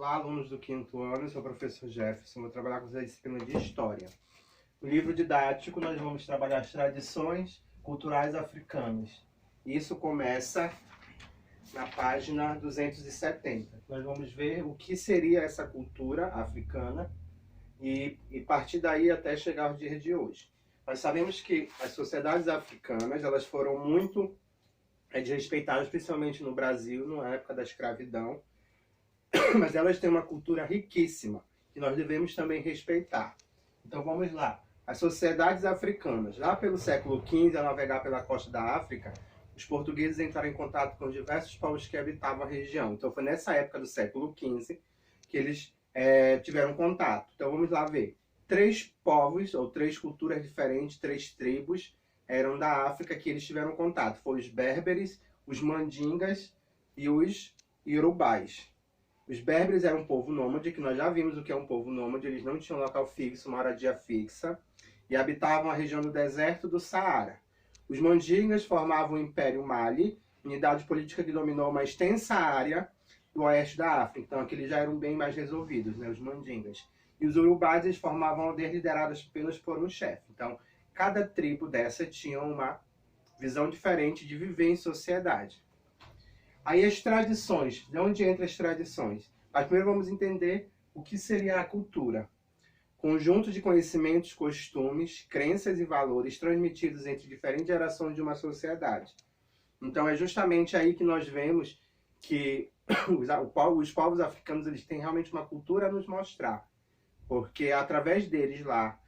Olá, alunos do 5º ano, eu sou o professor Jefferson, vou trabalhar com a disciplina de História. No livro didático, nós vamos trabalhar as tradições culturais africanas. Isso começa na página 270. Nós vamos ver o que seria essa cultura africana e partir daí até chegar aos dias de hoje. Nós sabemos que as sociedades africanas elas foram muito desrespeitadas, principalmente no Brasil, na época da escravidão, mas elas têm uma cultura riquíssima, que nós devemos também respeitar. Então vamos lá. As sociedades africanas, lá pelo século XV, ao navegar pela costa da África, os portugueses entraram em contato com diversos povos que habitavam a região. Então foi nessa época do século XV que eles tiveram contato. Então vamos lá ver. 3 povos, ou 3 culturas diferentes, 3 tribos, eram da África que eles tiveram contato. Foram os berberes, os mandingas e os iorubais. Os berberes eram um povo nômade, que nós já vimos o que é um povo nômade. Eles não tinham local fixo, uma moradia fixa, e habitavam a região do deserto do Saara. Os mandingas formavam o Império Mali, unidade política que dominou uma extensa área do oeste da África. Então aqui eles já eram bem mais resolvidos, né, os mandingas. E os urubais eles formavam aldeias lideradas apenas por um chefe. Então cada tribo dessa tinha uma visão diferente de viver em sociedade. Aí as tradições, de onde entram as tradições? Mas primeiro vamos entender o que seria a cultura. Conjunto de conhecimentos, costumes, crenças e valores transmitidos entre diferentes gerações de uma sociedade. Então é justamente aí que nós vemos que os povos africanos eles têm realmente uma cultura a nos mostrar. Porque é através deles lá,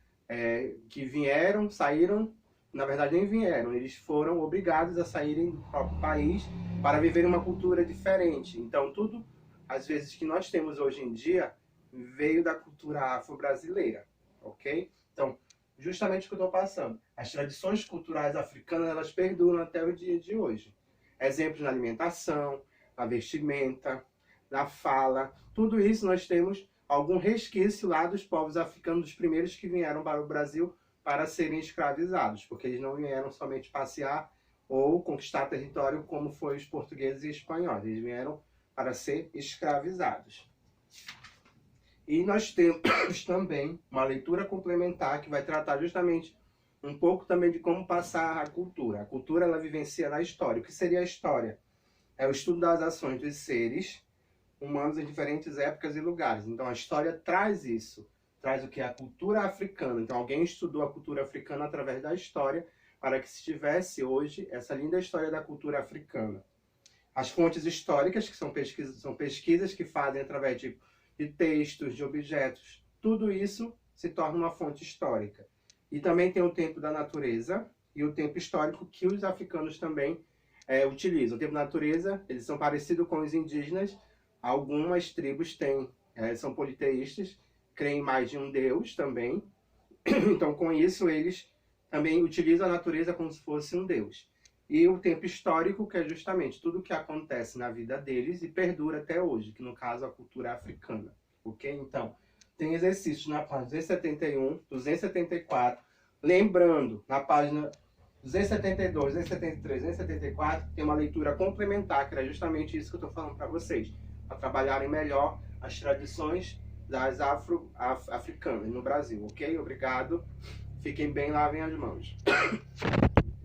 que vieram, saíram, na verdade nem vieram, eles foram obrigados a saírem do próprio país para viver uma cultura diferente. Então tudo, às vezes, que nós temos hoje em dia, veio da cultura afro-brasileira, ok? Então, justamente o que eu estou passando. As tradições culturais africanas, elas perduram até o dia de hoje. Exemplos na alimentação, na vestimenta, na fala, tudo isso nós temos algum resquício lá dos povos africanos, dos primeiros que vieram para o Brasil para serem escravizados, porque eles não vieram somente passear ou conquistar território como foi os portugueses e espanhóis. Eles vieram para ser escravizados. E nós temos também uma leitura complementar que vai tratar justamente um pouco também de como passar a cultura. A cultura ela vivencia na história. O que seria a história? É o estudo das ações dos seres humanos em diferentes épocas e lugares. Então a história traz isso. Traz o que é a cultura africana. Então alguém estudou a cultura africana através da história para que se tivesse hoje essa linda história da cultura africana. As fontes históricas, que são pesquisas que fazem através de textos, de objetos, tudo isso se torna uma fonte histórica. E também tem o tempo da natureza e o tempo histórico que os africanos também utilizam. O tempo da natureza, eles são parecidos com os indígenas. Algumas tribos são politeístas, creem mais de um deus também. Então, com isso, eles também utilizam a natureza como se fosse um deus. E o tempo histórico, que é justamente tudo o que acontece na vida deles e perdura até hoje, que no caso é a cultura africana. Ok? Então, tem exercícios na página 271, 274. Lembrando, na página 272, 273, 274, tem uma leitura complementar, que é justamente isso que eu estou falando para vocês, para trabalharem melhor as tradições das africanas no Brasil. Ok? Obrigado. Fiquem bem, lavem as mãos.